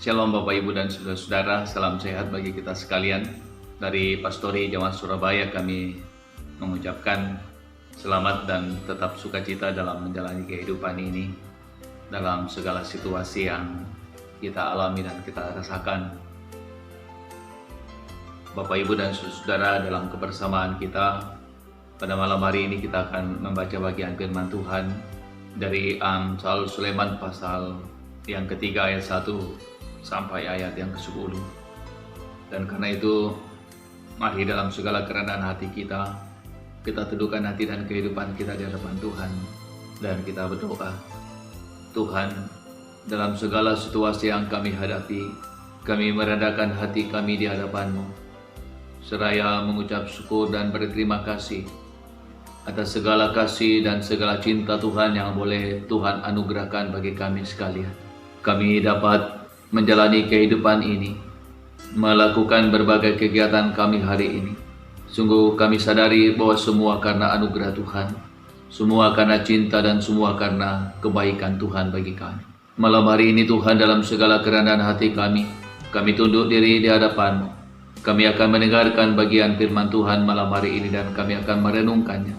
Shalom Bapak Ibu dan Saudara-saudara, salam sehat bagi kita sekalian. Dari Pastori Jemaat Surabaya kami mengucapkan selamat dan tetap sukacita dalam menjalani kehidupan ini, dalam segala situasi yang kita alami dan kita rasakan. Bapak Ibu dan Saudara, dalam kebersamaan kita pada malam hari ini kita akan membaca bagian firman Tuhan dari Amsal Sulaiman pasal yang ketiga ayat 1 sampai ayat yang ke-10. Dan karena itu, mari dalam segala kerendahan hati kita teduhkan hati dan kehidupan kita di hadapan Tuhan, dan kita berdoa. Tuhan, dalam segala situasi yang kami hadapi, kami merendahkan hati kami di hadapan-Mu, seraya mengucap syukur dan berterima kasih atas segala kasih dan segala cinta Tuhan yang boleh Tuhan anugerahkan bagi kami sekalian. Kami dapat menjalani kehidupan ini, melakukan berbagai kegiatan kami hari ini. Sungguh kami sadari bahwa semua karena anugerah Tuhan, semua karena cinta dan semua karena kebaikan Tuhan bagi kami. Malam hari ini Tuhan, dalam segala kerendahan hati kami tunduk diri di hadapan-Mu. Kami akan mendengarkan bagian firman Tuhan malam hari ini dan kami akan merenungkannya.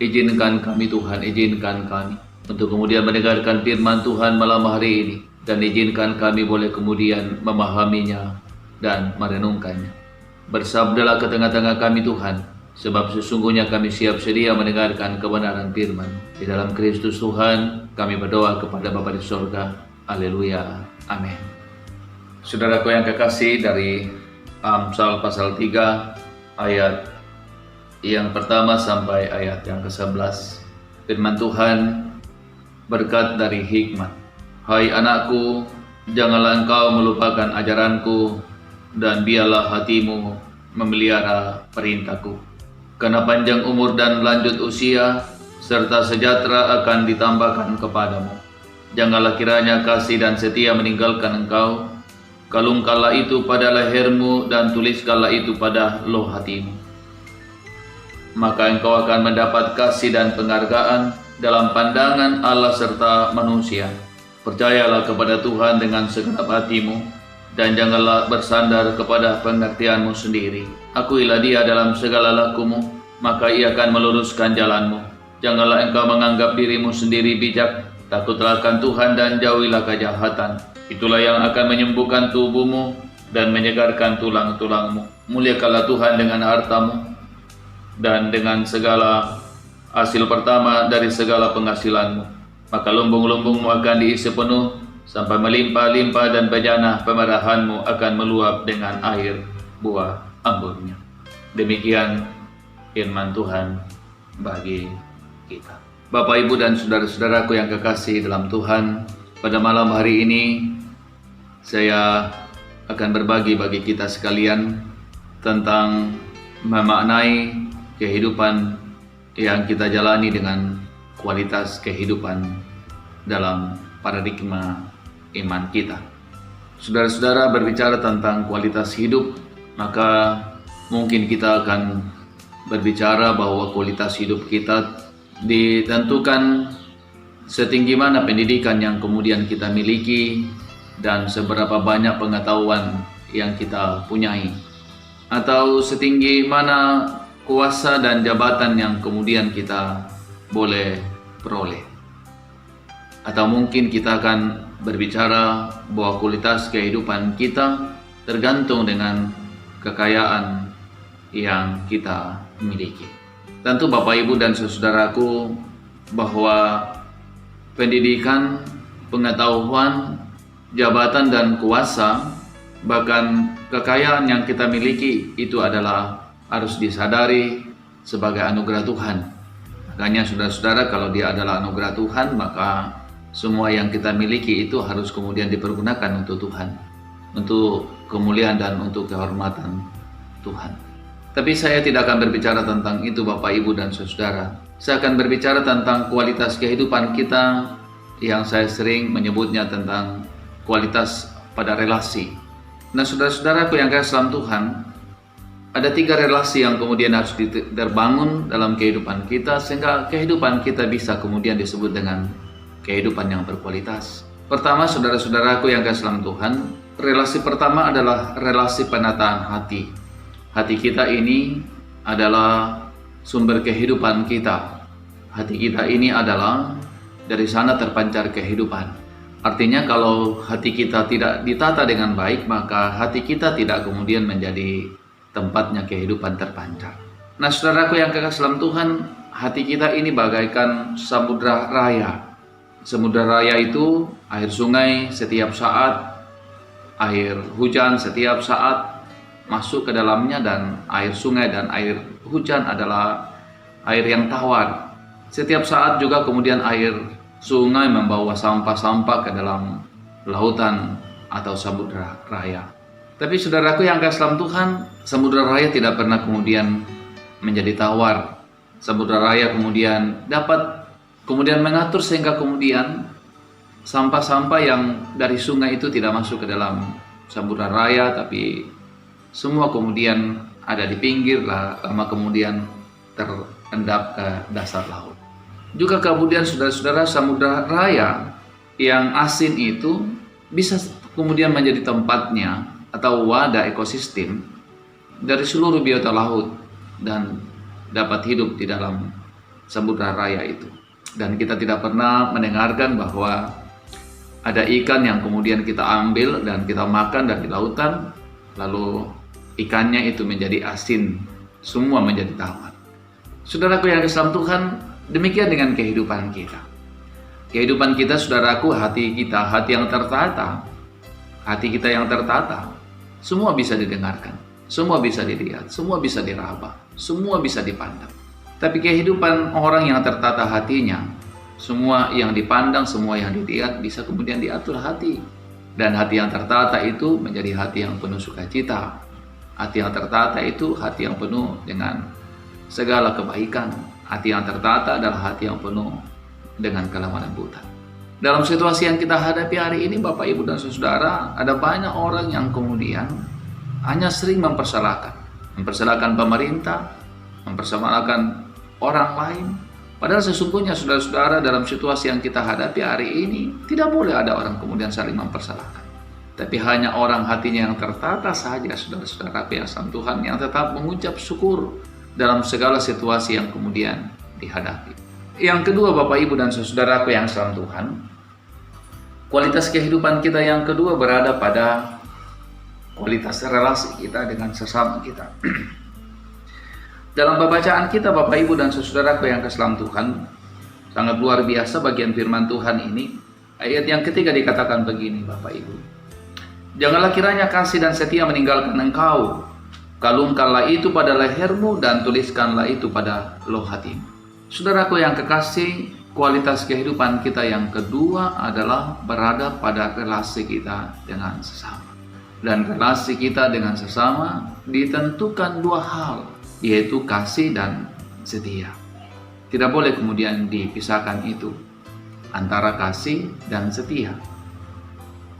Izinkan kami Tuhan, izinkan kami untuk kemudian mendengarkan firman Tuhan malam hari ini, dan izinkan kami boleh kemudian memahaminya dan merenungkannya. Bersabdalah ke tengah-tengah kami Tuhan, sebab sesungguhnya kami siap sedia mendengarkan kebenaran firman. Di dalam Kristus Tuhan kami berdoa kepada Bapa di sorga. Haleluya. Amin. Saudaraku yang kekasih, dari Amsal pasal 3 ayat yang pertama sampai ayat yang ke-11, firman Tuhan berkat dari hikmat. Hai anakku, janganlah engkau melupakan ajaranku, dan biarlah hatimu memelihara perintahku. Karena panjang umur dan lanjut usia, serta sejahtera akan ditambahkan kepadamu. Janganlah kiranya kasih dan setia meninggalkan engkau. Kalungkanlah itu pada lehermu dan tuliskanlah itu pada loh hatimu. Maka engkau akan mendapat kasih dan penghargaan dalam pandangan Allah serta manusia. Percayalah kepada Tuhan dengan segenap hatimu, dan janganlah bersandar kepada pengertianmu sendiri. Akuilah Dia dalam segala lakumu, maka Ia akan meluruskan jalanmu. Janganlah engkau menganggap dirimu sendiri bijak, takutlah akan Tuhan dan jauhilah kejahatan. Itulah yang akan menyembuhkan tubuhmu dan menyegarkan tulang-tulangmu. Muliakanlah Tuhan dengan hartamu, dan dengan segala hasil pertama dari segala penghasilanmu. Maka lumbung-lumbungmu akan diisi penuh sampai melimpah-limpah, dan bejana pemerahanmu akan meluap dengan air buah anggurnya. Demikian firman Tuhan bagi kita. Bapak, Ibu, dan saudara-saudaraku yang kekasih dalam Tuhan, pada malam hari ini saya akan berbagi bagi kita sekalian tentang memaknai kehidupan yang kita jalani dengan kualitas kehidupan dalam paradigma iman kita. Saudara-saudara, berbicara tentang kualitas hidup, maka mungkin kita akan berbicara bahwa kualitas hidup kita ditentukan setinggi mana pendidikan yang kemudian kita miliki dan seberapa banyak pengetahuan yang kita punyai, atau setinggi mana kuasa dan jabatan yang kemudian kita boleh peroleh. Atau mungkin kita akan berbicara bahwa kualitas kehidupan kita tergantung dengan kekayaan yang kita miliki. Tentu Bapak, Ibu, dan saudaraku, bahwa pendidikan, pengetahuan, jabatan, dan kuasa, bahkan kekayaan yang kita miliki itu adalah harus disadari sebagai anugerah Tuhan. Makanya saudara-saudara, kalau dia adalah anugerah Tuhan, maka semua yang kita miliki itu harus kemudian dipergunakan untuk Tuhan, untuk kemuliaan dan untuk kehormatan Tuhan. Tapi saya tidak akan berbicara tentang itu Bapak, Ibu, dan saudara. Saya akan berbicara tentang kualitas kehidupan kita yang saya sering menyebutnya tentang kualitas pada relasi. Nah, saudara-saudaraku yang kasih dalam Tuhan, ada 3 relasi yang kemudian harus terbangun dalam kehidupan kita, sehingga kehidupan kita bisa kemudian disebut dengan kehidupan yang berkualitas. Pertama, saudara-saudaraku yang kasih dalam Tuhan, relasi pertama adalah relasi penataan hati. Hati kita ini adalah sumber kehidupan kita. Hati kita ini adalah dari sana terpancar kehidupan. Artinya kalau hati kita tidak ditata dengan baik, maka hati kita tidak kemudian menjadi tempatnya kehidupan terpancar. Nah, saudaraku yang kekasih dalam Tuhan, hati kita ini bagaikan samudra raya. Samudra raya itu air sungai setiap saat, air hujan setiap saat masuk ke dalamnya, dan air sungai dan air hujan adalah air yang tawar. Setiap saat juga kemudian air sungai membawa sampah-sampah ke dalam lautan atau samudra raya. Tapi saudaraku yang kasih dalam Tuhan, samudra raya tidak pernah kemudian menjadi tawar. Samudra raya kemudian dapat kemudian mengatur sehingga kemudian sampah-sampah yang dari sungai itu tidak masuk ke dalam samudra raya, tapi semua kemudian ada di pinggir, lama kemudian terendap ke dasar laut. Juga kemudian saudara-saudara, samudra raya yang asin itu bisa kemudian menjadi tempatnya atau wadah ekosistem dari seluruh biota laut dan dapat hidup di dalam samudra raya itu. Dan kita tidak pernah mendengarkan bahwa ada ikan yang kemudian kita ambil dan kita makan dari lautan, lalu ikannya itu menjadi asin, semua menjadi tawar. Saudaraku yang Islam Tuhan, demikian dengan kehidupan kita. Kehidupan kita, saudaraku, hati kita, hati yang tertata, hati kita yang tertata, semua bisa didengarkan, semua bisa dilihat, semua bisa diraba, semua bisa dipandang. Tapi kehidupan orang yang tertata hatinya, semua yang dipandang, semua yang dilihat bisa kemudian diatur hati. Dan hati yang tertata itu menjadi hati yang penuh sukacita. Hati yang tertata itu hati yang penuh dengan segala kebaikan. Hati yang tertata adalah hati yang penuh dengan kelemah lembutan. Dalam situasi yang kita hadapi hari ini, Bapak, Ibu, dan Saudara, ada banyak orang yang kemudian hanya sering mempersalahkan pemerintah, mempersalahkan orang lain. Padahal sesungguhnya, saudara-saudara, dalam situasi yang kita hadapi hari ini, tidak boleh ada orang kemudian saling mempersalahkan. Tapi hanya orang hatinya yang tertata saja, saudara-saudara yang sama Tuhan, yang tetap mengucap syukur dalam segala situasi yang kemudian dihadapi. Yang kedua, Bapak, Ibu, dan saudaraku yang salam Tuhan, kualitas kehidupan kita yang kedua berada pada kualitas relasi kita dengan sesama kita. Dalam pembacaan kita, Bapak, Ibu, dan saudaraku yang keselam Tuhan, sangat luar biasa bagian firman Tuhan ini. Ayat yang ketiga dikatakan begini, Bapak, Ibu. Janganlah kiranya kasih dan setia meninggalkan engkau. Kalungkanlah itu pada lehermu dan tuliskanlah itu pada loh hatimu. Saudaraku yang kekasih, kualitas kehidupan kita yang kedua adalah berada pada relasi kita dengan sesama. Dan relasi kita dengan sesama ditentukan dua hal, yaitu kasih dan setia. Tidak boleh kemudian dipisahkan itu antara kasih dan setia.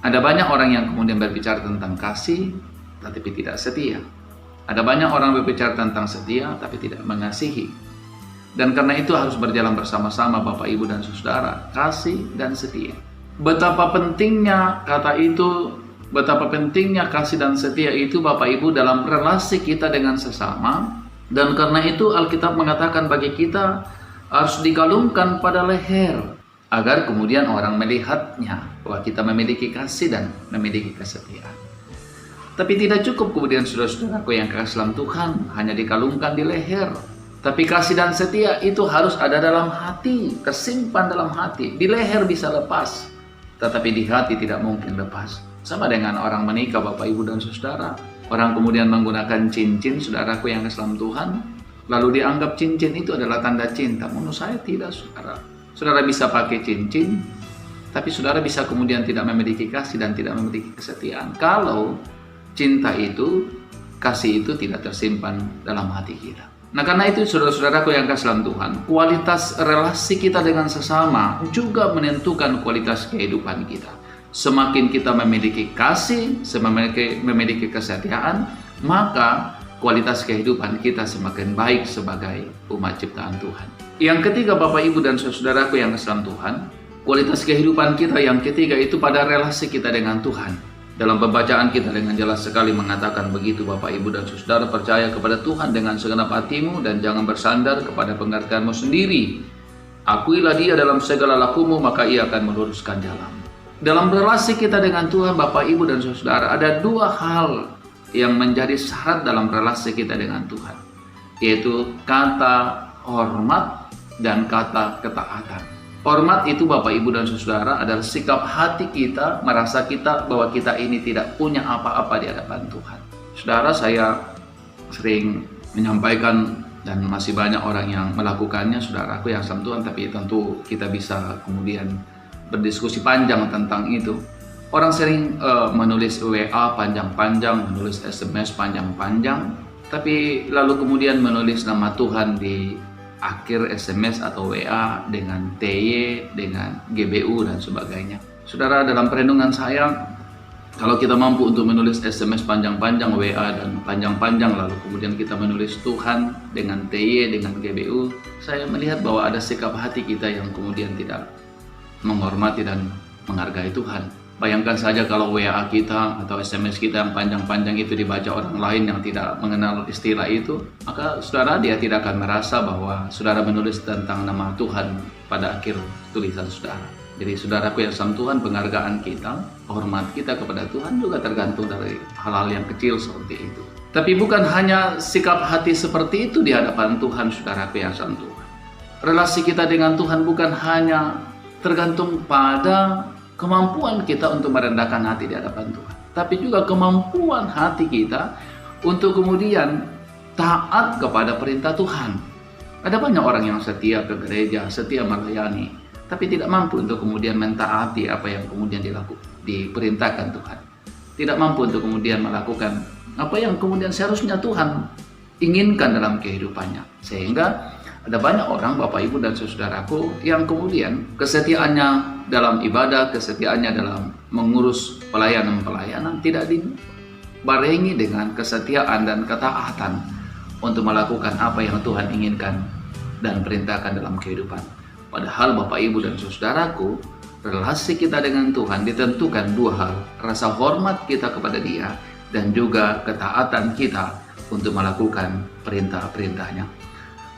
Ada banyak orang yang kemudian berbicara tentang kasih tetapi tidak setia. Ada banyak orang berbicara tentang setia tapi tidak mengasihi. Dan karena itu harus berjalan bersama-sama, Bapak, Ibu, dan saudara, kasih dan setia. Betapa pentingnya kata itu, betapa pentingnya kasih dan setia itu, Bapak, Ibu, dalam relasi kita dengan sesama. Dan karena itu Alkitab mengatakan bagi kita harus dikalungkan pada leher, agar kemudian orang melihatnya bahwa kita memiliki kasih dan memiliki kesetiaan. Tapi tidak cukup kemudian saudara-saudaraku yang kasih dalam Tuhan hanya dikalungkan di leher. Tapi kasih dan setia itu harus ada dalam hati, tersimpan dalam hati. Di leher bisa lepas, tetapi di hati tidak mungkin lepas. Sama dengan orang menikah, Bapak, Ibu, dan saudara. Orang kemudian menggunakan cincin, saudaraku yang kasih dalam Tuhan, lalu dianggap cincin itu adalah tanda cinta. Menurut saya tidak, saudara. Saudara bisa pakai cincin, tapi saudara bisa kemudian tidak memiliki kasih dan tidak memiliki kesetiaan kalau cinta itu, kasih itu tidak tersimpan dalam hati kita. Nah, karena itu saudara-saudaraku yang kasih dalam Tuhan, kualitas relasi kita dengan sesama juga menentukan kualitas kehidupan kita. Semakin kita memiliki kasih, semakin memiliki kesetiaan, maka kualitas kehidupan kita semakin baik sebagai umat ciptaan Tuhan. Yang ketiga, Bapak, Ibu, dan saudaraku yang kasih dalam Tuhan, kualitas kehidupan kita yang ketiga itu pada relasi kita dengan Tuhan. Dalam pembacaan kita dengan jelas sekali mengatakan begitu, Bapak, Ibu, dan Saudara, percaya kepada Tuhan dengan segenap hatimu dan jangan bersandar kepada pengertianmu sendiri. Akuilah Dia dalam segala lakumu, maka Ia akan meluruskan jalanmu. Dalam relasi kita dengan Tuhan, Bapak, Ibu, dan Saudara, ada dua hal yang menjadi syarat dalam relasi kita dengan Tuhan, yaitu kata hormat dan kata ketaatan. Hormat itu, Bapak, Ibu, dan Saudara, adalah sikap hati kita, merasa kita bahwa kita ini tidak punya apa-apa di hadapan Tuhan. Saudara, saya sering menyampaikan dan masih banyak orang yang melakukannya, saudaraku yang sama Tuhan, tapi tentu kita bisa kemudian berdiskusi panjang tentang itu. Orang sering menulis WA panjang-panjang, menulis SMS panjang-panjang, tapi lalu kemudian menulis nama Tuhan di akhir SMS atau WA dengan TY, dengan GBU dan sebagainya. Saudara, dalam perenungan saya, kalau kita mampu untuk menulis SMS panjang-panjang, WA dan panjang-panjang, lalu kemudian kita menulis Tuhan dengan TY, dengan GBU, saya melihat bahwa ada sikap hati kita yang kemudian tidak menghormati dan menghargai Tuhan. Bayangkan saja kalau WA kita atau SMS kita yang panjang-panjang itu dibaca orang lain yang tidak mengenal istilah itu, maka saudara, dia tidak akan merasa bahwa saudara menulis tentang nama Tuhan pada akhir tulisan saudara. Jadi saudaraku yang sama Tuhan, penghargaan kita, hormat kita kepada Tuhan juga tergantung dari hal-hal yang kecil seperti itu. Tapi bukan hanya sikap hati seperti itu di hadapan Tuhan, saudaraku yang sama Tuhan. Relasi kita dengan Tuhan bukan hanya tergantung pada kemampuan kita untuk merendahkan hati di hadapan Tuhan, tapi juga kemampuan hati kita untuk kemudian taat kepada perintah Tuhan. Ada banyak orang yang setia ke gereja, setia melayani, tapi tidak mampu untuk kemudian mentaati apa yang kemudian diperintahkan Tuhan. Tidak mampu untuk kemudian melakukan apa yang kemudian seharusnya Tuhan inginkan dalam kehidupannya. Sehingga ada banyak orang, Bapak, Ibu, dan saudaraku, yang kemudian kesetiaannya dalam ibadah, kesetiaannya dalam mengurus pelayanan-pelayanan tidak dibarengi dengan kesetiaan dan ketaatan untuk melakukan apa yang Tuhan inginkan dan perintahkan dalam kehidupan. Padahal, Bapak, Ibu, dan saudaraku, relasi kita dengan Tuhan ditentukan dua hal: rasa hormat kita kepada Dia dan juga ketaatan kita untuk melakukan perintah-perintahnya.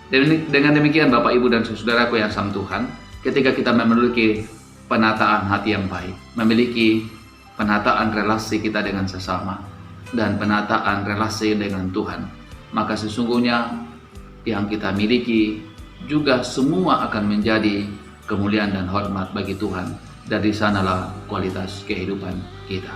Dan dengan demikian, Bapak, Ibu, dan saudaraku yang sama Tuhan, ketika kita memiliki penataan hati yang baik, memiliki penataan relasi kita dengan sesama, dan penataan relasi dengan Tuhan, maka sesungguhnya yang kita miliki juga semua akan menjadi kemuliaan dan hormat bagi Tuhan. Dari sanalah kualitas kehidupan kita.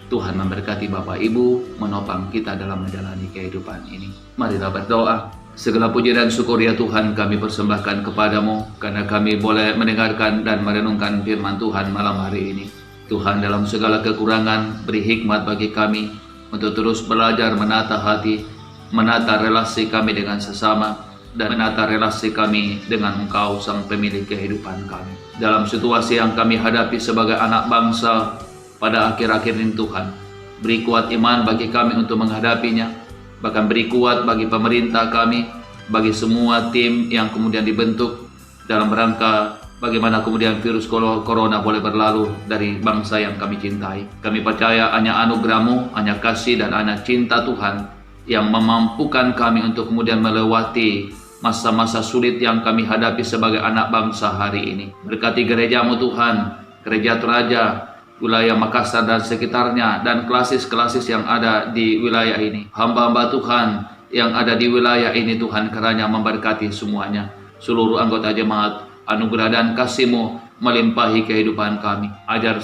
Tuhan memberkati Bapak, Ibu, menopang kita dalam menjalani kehidupan ini. Marilah berdoa. Segala puji dan syukur ya Tuhan kami persembahkan kepadamu, karena kami boleh mendengarkan dan merenungkan firman Tuhan malam hari ini. Tuhan, dalam segala kekurangan, beri hikmat bagi kami untuk terus belajar menata hati, menata relasi kami dengan sesama, dan menata relasi kami dengan Engkau, Sang Pemilik kehidupan kami. Dalam situasi yang kami hadapi sebagai anak bangsa pada akhir-akhir ini Tuhan, beri kuat iman bagi kami untuk menghadapinya. Bahkan beri kuat bagi pemerintah kami, bagi semua tim yang kemudian dibentuk dalam rangka bagaimana kemudian virus corona boleh berlalu dari bangsa yang kami cintai. Kami percaya hanya anugerah-Mu, hanya kasih dan hanya cinta Tuhan yang memampukan kami untuk kemudian melewati masa-masa sulit yang kami hadapi sebagai anak bangsa hari ini. Berkati gereja-Mu Tuhan, gereja Toraja, wilayah Makassar dan sekitarnya, dan klasis-klasis yang ada di wilayah ini. Hamba-hamba Tuhan yang ada di wilayah ini Tuhan, kiranya memberkati semuanya. Seluruh anggota jemaat, anugerah dan kasih-Mu melimpahi kehidupan kami. Ajar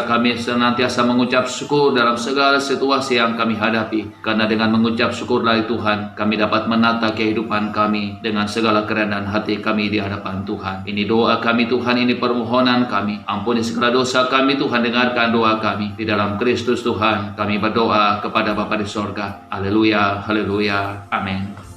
kami senantiasa mengucap syukur dalam segala situasi yang kami hadapi. Karena dengan mengucap syukurlah Tuhan, kami dapat menata kehidupan kami dengan segala kerendahan hati kami di hadapan Tuhan. Ini doa kami Tuhan, ini permohonan kami. Ampuni segala dosa kami Tuhan, dengarkan doa kami. Di dalam Kristus Tuhan, kami berdoa kepada Bapa di sorga. Haleluya, haleluya, amin.